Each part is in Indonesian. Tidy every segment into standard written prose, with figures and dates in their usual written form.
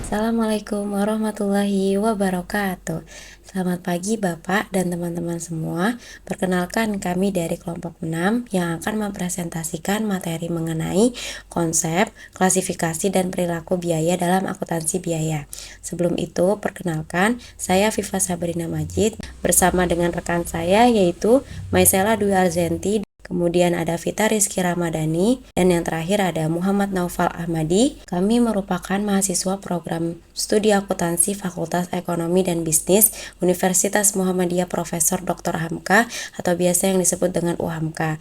Assalamualaikum warahmatullahi wabarakatuh. Selamat pagi Bapak dan teman-teman semua. Perkenalkan kami dari kelompok 6 yang akan mempresentasikan materi mengenai konsep, klasifikasi, dan perilaku biaya dalam akuntansi biaya. Sebelum itu, perkenalkan saya Viva Sabrina Majid bersama dengan rekan saya yaitu Maisela Dwi Arzenti. Kemudian ada Vita Rizky Ramadhani, dan yang terakhir ada Muhammad Naufal Ahmadi. Kami merupakan mahasiswa program studi akuntansi Fakultas Ekonomi dan Bisnis Universitas Muhammadiyah Profesor Dr. Hamka atau biasa yang disebut dengan UHAMKA.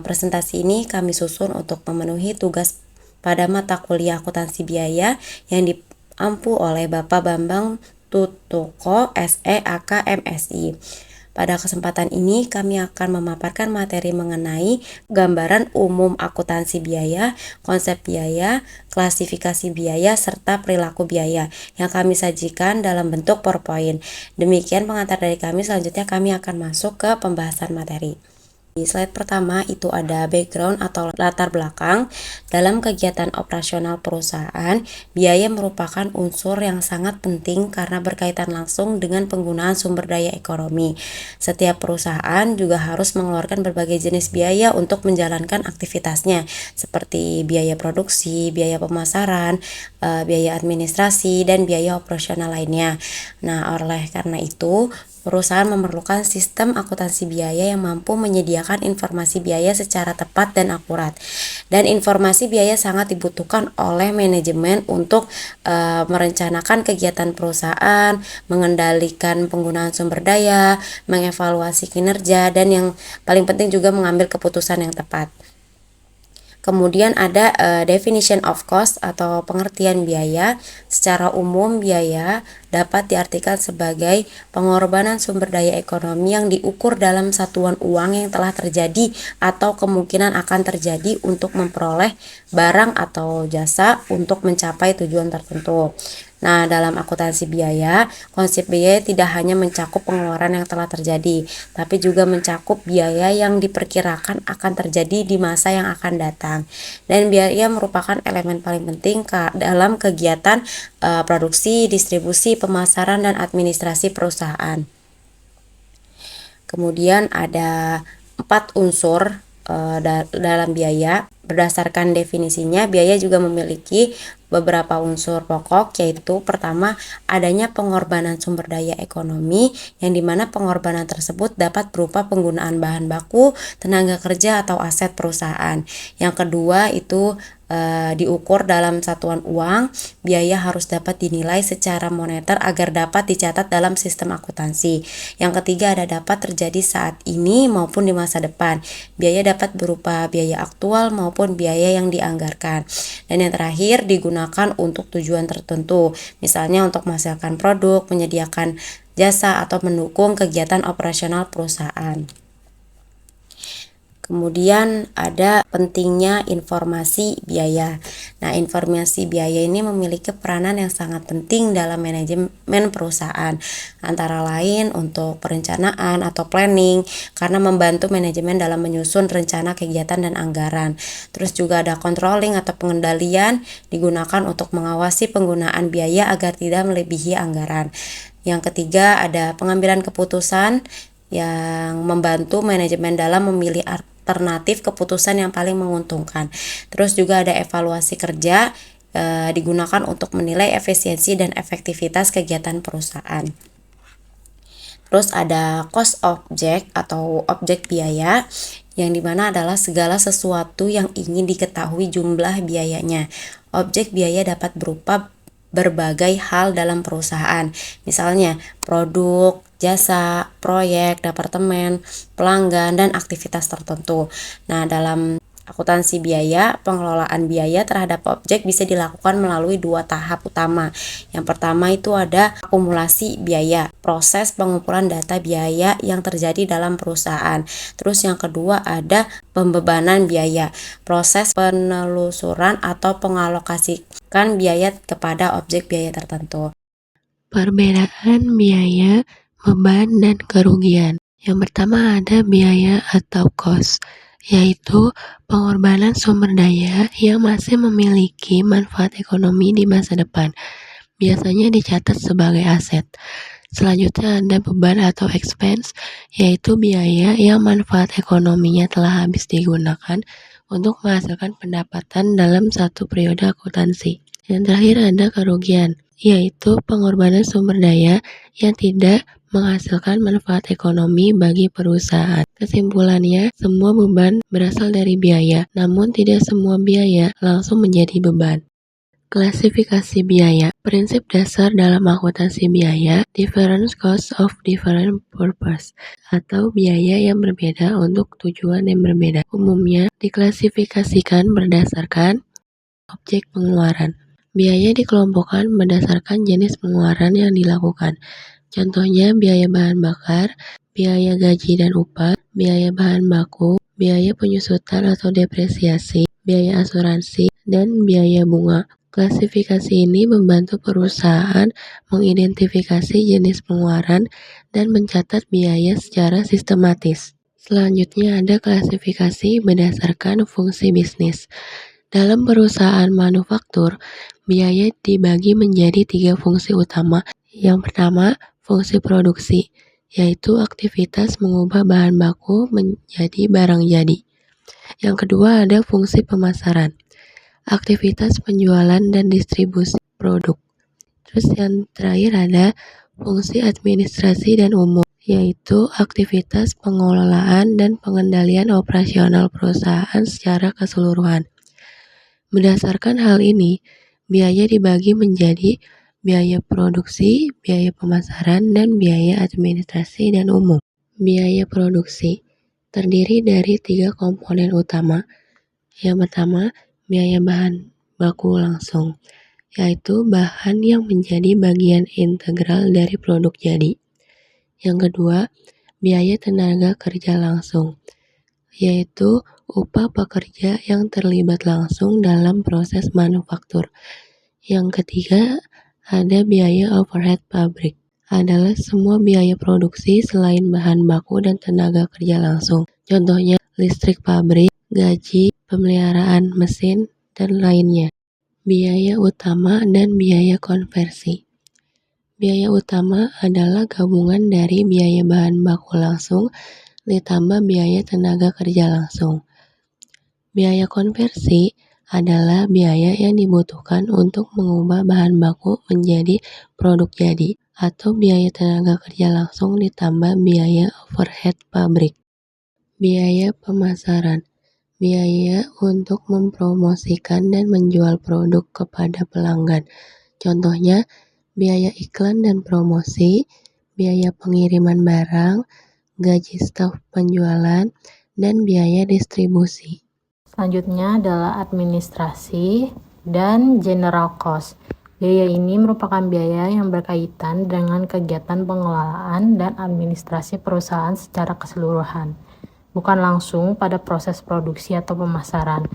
Presentasi ini kami susun untuk memenuhi tugas pada mata kuliah akuntansi biaya yang diampu oleh Bapak Bambang Tutoko SE AK MSI. Pada kesempatan ini kami akan memaparkan materi mengenai gambaran umum akuntansi biaya, konsep biaya, klasifikasi biaya, serta perilaku biaya yang kami sajikan dalam bentuk PowerPoint. Demikian pengantar dari kami, selanjutnya kami akan masuk ke pembahasan materi. Di slide pertama itu ada background atau latar belakang. Dalam kegiatan operasional perusahaan, biaya merupakan unsur yang sangat penting karena berkaitan langsung dengan penggunaan sumber daya ekonomi. Setiap perusahaan juga harus mengeluarkan berbagai jenis biaya untuk menjalankan aktivitasnya, seperti biaya produksi, biaya pemasaran, biaya administrasi, dan biaya operasional lainnya. Nah, oleh karena itu, perusahaan memerlukan sistem akuntansi biaya yang mampu menyediakan informasi biaya secara tepat dan akurat. Dan informasi biaya sangat dibutuhkan oleh manajemen untuk merencanakan kegiatan perusahaan, mengendalikan penggunaan sumber daya, mengevaluasi kinerja, dan yang paling penting juga mengambil keputusan yang tepat. Kemudian ada definition of cost atau pengertian biaya. Secara umum, biaya dapat diartikan sebagai pengorbanan sumber daya ekonomi yang diukur dalam satuan uang yang telah terjadi atau kemungkinan akan terjadi untuk memperoleh barang atau jasa untuk mencapai tujuan tertentu. Nah, dalam akuntansi biaya, konsep biaya tidak hanya mencakup pengeluaran yang telah terjadi, tapi juga mencakup biaya yang diperkirakan akan terjadi di masa yang akan datang. Dan biaya merupakan elemen paling penting dalam kegiatan produksi, distribusi, pemasaran, dan administrasi perusahaan. Kemudian ada 4 unsur dalam biaya. Berdasarkan definisinya, biaya juga memiliki beberapa unsur pokok, yaitu pertama, adanya pengorbanan sumber daya ekonomi, yang dimana pengorbanan tersebut dapat berupa penggunaan bahan baku, tenaga kerja, atau aset perusahaan. Yang kedua itu diukur dalam satuan uang. Biaya harus dapat dinilai secara moneter agar dapat dicatat dalam sistem akuntansi. Yang ketiga ada dapat terjadi saat ini maupun di masa depan. Biaya dapat berupa biaya aktual maupun biaya yang dianggarkan. Dan yang terakhir digunakan untuk tujuan tertentu, misalnya untuk menghasilkan produk, menyediakan jasa, atau mendukung kegiatan operasional perusahaan. Kemudian ada pentingnya informasi biaya. Nah, informasi biaya ini memiliki peranan yang sangat penting dalam manajemen perusahaan, antara lain untuk perencanaan atau planning, karena membantu manajemen dalam menyusun rencana kegiatan dan anggaran. Terus juga ada controlling atau pengendalian, digunakan untuk mengawasi penggunaan biaya agar tidak melebihi anggaran. Yang ketiga ada pengambilan keputusan yang membantu manajemen dalam memilih alternatif keputusan yang paling menguntungkan. Terus juga ada evaluasi kerja, digunakan untuk menilai efisiensi dan efektivitas kegiatan perusahaan. Terus ada cost object atau objek biaya, yang dimana adalah segala sesuatu yang ingin diketahui jumlah biayanya. Objek biaya dapat berupa berbagai hal dalam perusahaan, misalnya produk, jasa, proyek, departemen, pelanggan, dan aktivitas tertentu. Nah, dalam akuntansi biaya, pengelolaan biaya terhadap objek bisa dilakukan melalui 2 tahap utama. Yang pertama itu ada akumulasi biaya, proses pengumpulan data biaya yang terjadi dalam perusahaan. Terus yang kedua ada pembebanan biaya, proses penelusuran atau pengalokasikan biaya kepada objek biaya tertentu. Perbedaan biaya, beban, dan kerugian. Yang pertama ada biaya atau cost, yaitu pengorbanan sumber daya yang masih memiliki manfaat ekonomi di masa depan. biasanya dicatat sebagai aset. Selanjutnya ada beban atau expense, yaitu biaya yang manfaat ekonominya telah habis digunakan untuk menghasilkan pendapatan dalam satu periode akuntansi. Yang terakhir ada kerugian, yaitu pengorbanan sumber daya yang tidak menghasilkan manfaat ekonomi bagi perusahaan. Kesimpulannya, semua beban berasal dari biaya, namun tidak semua biaya langsung menjadi beban. Klasifikasi biaya. Prinsip dasar dalam akuntansi biaya, different cost of different purpose, atau biaya yang berbeda untuk tujuan yang berbeda. Umumnya diklasifikasikan berdasarkan objek pengeluaran. Biaya dikelompokkan berdasarkan jenis pengeluaran yang dilakukan. Contohnya biaya bahan bakar, biaya gaji dan upah, biaya bahan baku, biaya penyusutan atau depresiasi, biaya asuransi, dan biaya bunga. Klasifikasi ini membantu perusahaan mengidentifikasi jenis pengeluaran dan mencatat biaya secara sistematis. Selanjutnya ada klasifikasi berdasarkan fungsi bisnis. Dalam perusahaan manufaktur, biaya dibagi menjadi 3 fungsi utama. Yang pertama, fungsi produksi, yaitu aktivitas mengubah bahan baku menjadi barang jadi. Yang kedua ada fungsi pemasaran, aktivitas penjualan dan distribusi produk. Terus yang terakhir ada fungsi administrasi dan umum, yaitu aktivitas pengelolaan dan pengendalian operasional perusahaan secara keseluruhan. Berdasarkan hal ini, biaya dibagi menjadi biaya produksi, biaya pemasaran, dan biaya administrasi dan umum. Biaya produksi terdiri dari 3 komponen utama. Yang pertama, biaya bahan baku langsung, yaitu bahan yang menjadi bagian integral dari produk jadi. Yang kedua, biaya tenaga kerja langsung, yaitu upah pekerja yang terlibat langsung dalam proses manufaktur. Yang ketiga, ada biaya overhead pabrik, adalah semua biaya produksi selain bahan baku dan tenaga kerja langsung. Contohnya listrik pabrik, gaji, pemeliharaan mesin, dan lainnya. Biaya utama dan biaya konversi. Biaya utama adalah gabungan dari biaya bahan baku langsung ditambah biaya tenaga kerja langsung. Biaya konversi adalah biaya yang dibutuhkan untuk mengubah bahan baku menjadi produk jadi, atau biaya tenaga kerja langsung ditambah biaya overhead pabrik. Biaya pemasaran, biaya untuk mempromosikan dan menjual produk kepada pelanggan. Contohnya, biaya iklan dan promosi, biaya pengiriman barang, gaji staf penjualan, dan biaya distribusi. Selanjutnya adalah administrasi dan general cost. Biaya ini merupakan biaya yang berkaitan dengan kegiatan pengelolaan dan administrasi perusahaan secara keseluruhan, bukan langsung pada proses produksi atau pemasaran.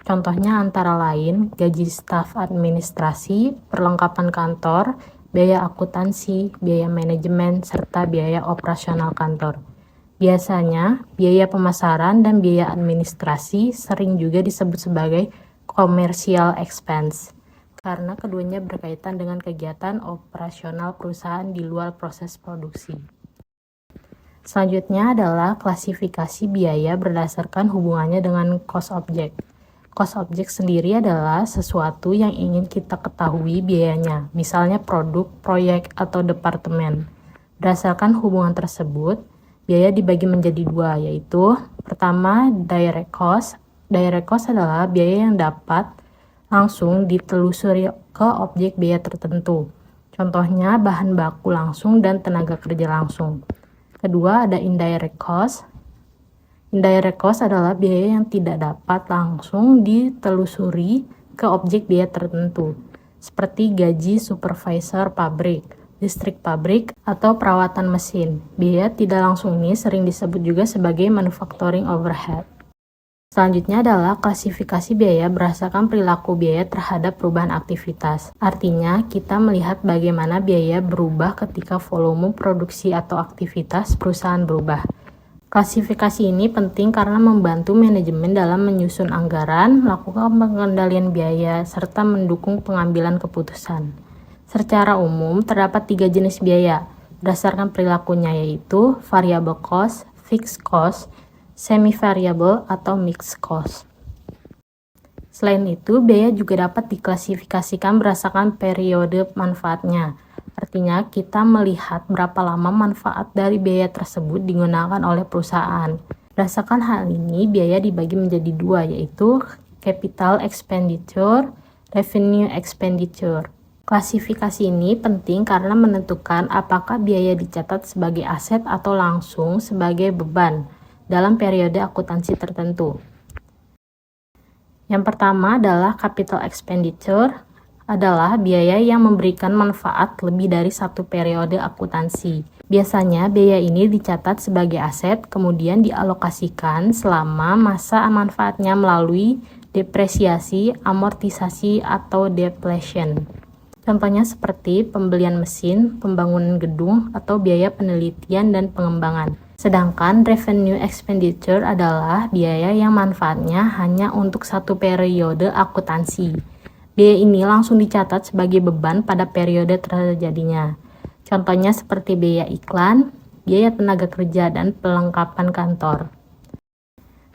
Contohnya antara lain gaji staf administrasi, perlengkapan kantor, biaya akuntansi, biaya manajemen, serta biaya operasional kantor. Biasanya, biaya pemasaran dan biaya administrasi sering juga disebut sebagai commercial expense, karena keduanya berkaitan dengan kegiatan operasional perusahaan di luar proses produksi. Selanjutnya adalah klasifikasi biaya berdasarkan hubungannya dengan cost object. Cost object sendiri adalah sesuatu yang ingin kita ketahui biayanya, misalnya produk, proyek, atau departemen. Berdasarkan hubungan tersebut, biaya dibagi menjadi 2, yaitu pertama direct cost. Direct cost adalah biaya yang dapat langsung ditelusuri ke objek biaya tertentu. Contohnya bahan baku langsung dan tenaga kerja langsung. Kedua ada indirect cost. Indirect cost adalah biaya yang tidak dapat langsung ditelusuri ke objek biaya tertentu, seperti gaji supervisor pabrik, listrik pabrik, atau perawatan mesin. Biaya tidak langsung ini sering disebut juga sebagai manufacturing overhead. Selanjutnya adalah klasifikasi biaya berdasarkan perilaku biaya terhadap perubahan aktivitas. Artinya, kita melihat bagaimana biaya berubah ketika volume produksi atau aktivitas perusahaan berubah. Klasifikasi ini penting karena membantu manajemen dalam menyusun anggaran, melakukan pengendalian biaya, serta mendukung pengambilan keputusan. Secara umum, terdapat 3 jenis biaya berdasarkan perilakunya, yaitu variable cost, fixed cost, semi-variable, atau mixed cost. Selain itu, biaya juga dapat diklasifikasikan berdasarkan periode manfaatnya. Artinya, kita melihat berapa lama manfaat dari biaya tersebut digunakan oleh perusahaan. Berdasarkan hal ini, biaya dibagi menjadi dua, yaitu capital expenditure, revenue expenditure. Klasifikasi ini penting karena menentukan apakah biaya dicatat sebagai aset atau langsung sebagai beban dalam periode akuntansi tertentu. Yang pertama adalah capital expenditure, adalah biaya yang memberikan manfaat lebih dari satu periode akuntansi. Biasanya biaya ini dicatat sebagai aset, kemudian dialokasikan selama masa manfaatnya melalui depresiasi, amortisasi, atau depletion. Contohnya seperti pembelian mesin, pembangunan gedung, atau biaya penelitian dan pengembangan. Sedangkan revenue expenditure adalah biaya yang manfaatnya hanya untuk satu periode akuntansi. Biaya ini langsung dicatat sebagai beban pada periode terjadinya. Contohnya seperti biaya iklan, biaya tenaga kerja, dan pelengkapan kantor.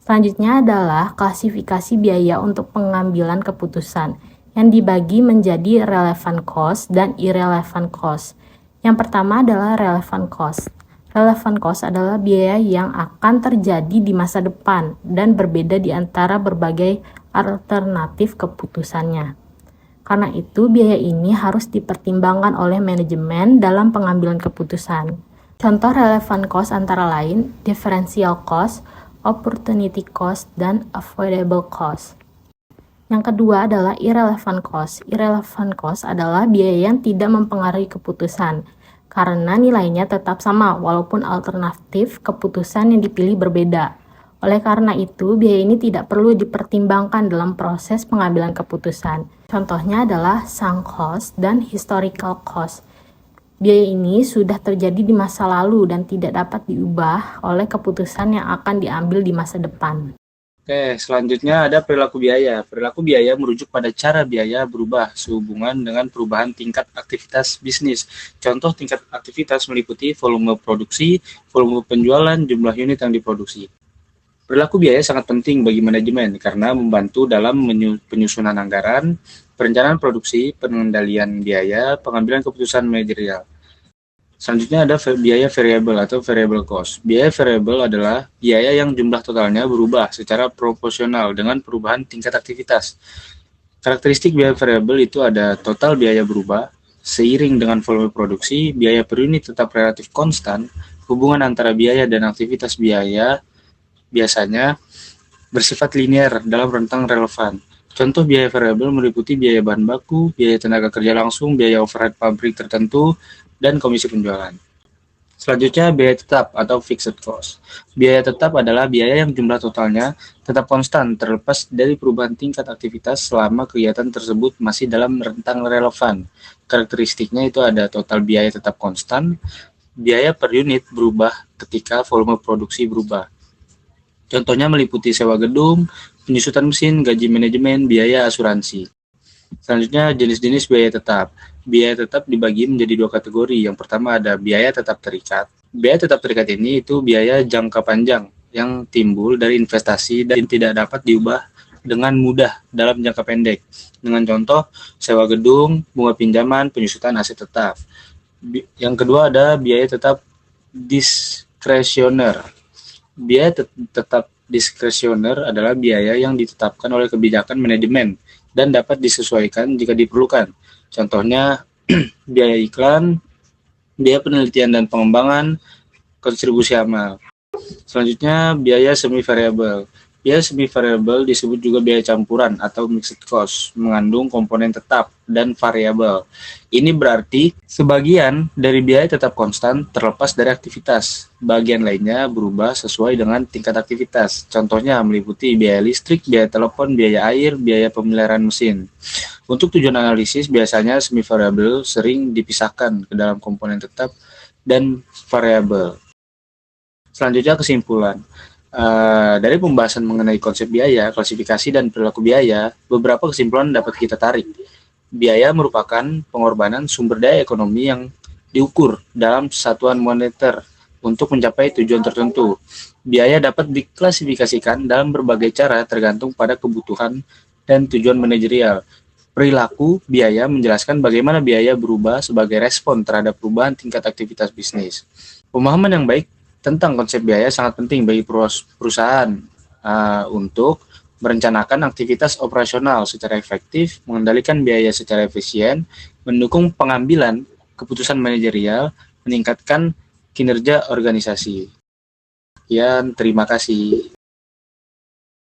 Selanjutnya adalah klasifikasi biaya untuk pengambilan keputusan yang dibagi menjadi relevant cost dan irrelevant cost. Yang pertama adalah relevant cost. Relevant cost adalah biaya yang akan terjadi di masa depan dan berbeda di antara berbagai alternatif keputusannya. Karena itu, biaya ini harus dipertimbangkan oleh manajemen dalam pengambilan keputusan. Contoh relevant cost antara lain differential cost, opportunity cost, dan avoidable cost. Yang kedua adalah irrelevant cost. Irrelevant cost adalah biaya yang tidak mempengaruhi keputusan, karena nilainya tetap sama walaupun alternatif keputusan yang dipilih berbeda. Oleh karena itu, biaya ini tidak perlu dipertimbangkan dalam proses pengambilan keputusan. Contohnya adalah sunk cost dan historical cost. Biaya ini sudah terjadi di masa lalu dan tidak dapat diubah oleh keputusan yang akan diambil di masa depan. Oke, selanjutnya ada perilaku biaya. Perilaku biaya merujuk pada cara biaya berubah sehubungan dengan perubahan tingkat aktivitas bisnis. Contoh tingkat aktivitas meliputi volume produksi, volume penjualan, jumlah unit yang diproduksi. Perilaku biaya sangat penting bagi manajemen karena membantu dalam penyusunan anggaran, perencanaan produksi, pengendalian biaya, pengambilan keputusan manajerial. Selanjutnya ada biaya variabel atau variable cost. Biaya variabel adalah biaya yang jumlah totalnya berubah secara proporsional dengan perubahan tingkat aktivitas. Karakteristik biaya variabel itu ada total biaya berubah, seiring dengan volume produksi, biaya per unit tetap relatif konstan, hubungan antara biaya dan aktivitas biaya biasanya bersifat linear dalam rentang relevan. Contoh biaya variabel meliputi biaya bahan baku, biaya tenaga kerja langsung, biaya overhead pabrik tertentu, dan komisi penjualan. Selanjutnya, biaya tetap atau fixed cost. Biaya tetap adalah biaya yang jumlah totalnya tetap konstan terlepas dari perubahan tingkat aktivitas selama kegiatan tersebut masih dalam rentang relevan. Karakteristiknya itu ada total biaya tetap konstan, biaya per unit berubah ketika volume produksi berubah. Contohnya meliputi sewa gedung, penyusutan mesin, gaji manajemen, biaya asuransi. Selanjutnya, jenis-jenis biaya tetap. Biaya tetap dibagi menjadi dua kategori. Yang pertama ada biaya tetap terikat. Biaya tetap terikat ini itu biaya jangka panjang yang timbul dari investasi dan tidak dapat diubah dengan mudah dalam jangka pendek. Dengan contoh, sewa gedung, bunga pinjaman, penyusutan aset tetap. Yang kedua ada biaya tetap diskresioner. Biaya tetap diskresioner adalah biaya yang ditetapkan oleh kebijakan manajemen dan dapat disesuaikan jika diperlukan. Contohnya, biaya iklan, biaya penelitian dan pengembangan, kontribusi amal. Selanjutnya, biaya semi-variable. Biaya semi-variable disebut juga biaya campuran atau mixed cost, mengandung komponen tetap dan variabel. Ini berarti sebagian dari biaya tetap konstan terlepas dari aktivitas. Bagian lainnya berubah sesuai dengan tingkat aktivitas. Contohnya meliputi biaya listrik, biaya telepon, biaya air, biaya pemeliharaan mesin. Untuk tujuan analisis, biasanya semi-variable sering dipisahkan ke dalam komponen tetap dan variabel. Selanjutnya kesimpulan. Dari pembahasan mengenai konsep biaya, klasifikasi, dan perilaku biaya, beberapa kesimpulan dapat kita tarik. Biaya merupakan pengorbanan sumber daya ekonomi yang diukur dalam satuan moneter untuk mencapai tujuan tertentu. Biaya dapat diklasifikasikan dalam berbagai cara tergantung pada kebutuhan dan tujuan manajerial. Perilaku biaya menjelaskan bagaimana biaya berubah sebagai respon terhadap perubahan tingkat aktivitas bisnis. Pemahaman yang baik tentang konsep biaya sangat penting bagi perusahaan untuk merencanakan aktivitas operasional secara efektif, mengendalikan biaya secara efisien, mendukung pengambilan keputusan manajerial, meningkatkan kinerja organisasi. Sekian, terima kasih.